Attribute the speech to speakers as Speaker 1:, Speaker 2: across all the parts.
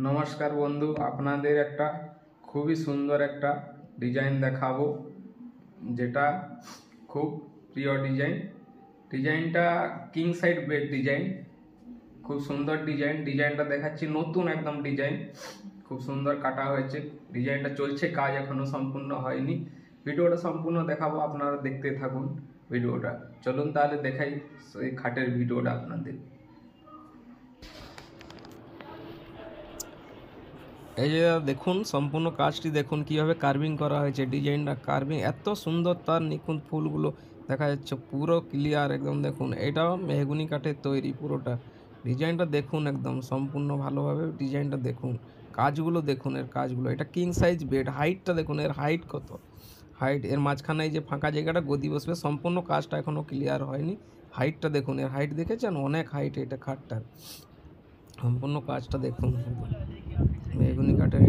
Speaker 1: নমস্কার বন্ধু, আপনাদের একটা খুবই সুন্দর একটা ডিজাইন দেখাবো, যেটা খুব প্রিয় ডিজাইনটা কিং সাইড বেড ডিজাইন। খুব সুন্দর ডিজাইনটা দেখাচ্ছি, নতুন একদম ডিজাইন, খুব সুন্দর কাটা হয়েছে। ডিজাইনটা চলছে, কাজ এখনো সম্পূর্ণ হয়নি। ভিডিওটা সম্পূর্ণ দেখাবো, আপনারা দেখতে থাকুন ভিডিওটা। চলুন তাহলে দেখাই সেই খাটের ভিডিওটা আপনাদের। এই যে দেখুন, সম্পূর্ণ কাজটি দেখুন কিভাবে কার্ভিং করা হয়েছে। ডিজাইনটা কার্ভিং এত সুন্দর, তার নিখুঁত ফুলগুলো দেখা যাচ্ছে, পুরো ক্লিয়ার একদম। দেখুন, এটাও মেহগুনি কাঠের তৈরি পুরোটা। ডিজাইনটা দেখুন একদম সম্পূর্ণ ভালোভাবে। ডিজাইনটা দেখুন, কাজগুলো দেখুন, এর কাজগুলো। এটা কিং সাইজ বেড। হাইটটা দেখুন, এর হাইট কত হাইট। এর মাঝখানে এই যে ফাঁকা জায়গাটা গদি বসবে। সম্পূর্ণ কাজটা এখনও ক্লিয়ার হয়নি। হাইটটা দেখুন, এর হাইট দেখেছেন? অনেক হাইট এটা খাটটার। সম্পূর্ণ কাজটা দেখুন। মেহগুনি কাঠের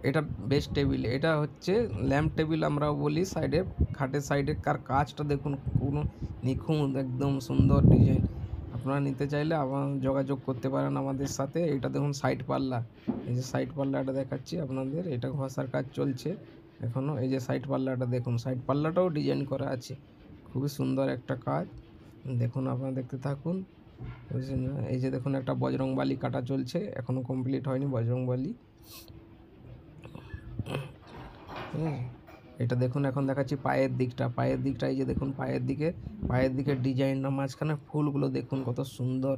Speaker 1: এটা বেস্ট টেবিল। এটা হচ্ছে ল্যাম্প টেবিল আমরা বলি। সাইডে খাটের সাইডে কাজটা দেখুন, কোনো নিখুঁত একদম সুন্দর ডিজাইন। আপনারা নিতে চাইলে আবার যোগাযোগ করতে পারেন আমাদের সাথে। এটা দেখুন সাইড পাল্লা। এই যে সাইড পাল্লাটা দেখাচ্ছি আপনাদের, এটা ঘষার কাজ চলছে এখনও। এই যে সাইড পাল্লাটা দেখুন, সাইড পাল্লাটাও ডিজাইন করা আছে। খুবই সুন্দর একটা কাজ দেখুন, আপনারা দেখতে থাকুন। বুঝছেন? এই যে দেখুন, একটা বজরংবালি কাটা চলছে, এখনও কমপ্লিট হয়নি বজরংবালি। এটা দেখুন, এখন দেখাচ্ছি পায়ের দিকটা। এই যে দেখুন, পায়ের দিকে ডিজাইনটা, মাঝখানে ফুলগুলো দেখুন কত সুন্দর,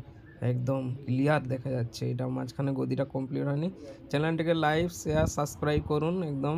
Speaker 1: একদম ক্লিয়ার দেখা যাচ্ছে। এটা মাঝখানে গদিটা কমপ্লিট হয়নি। চ্যানেলটিকে লাইক, শেয়ার, সাবস্ক্রাইব করুন একদম।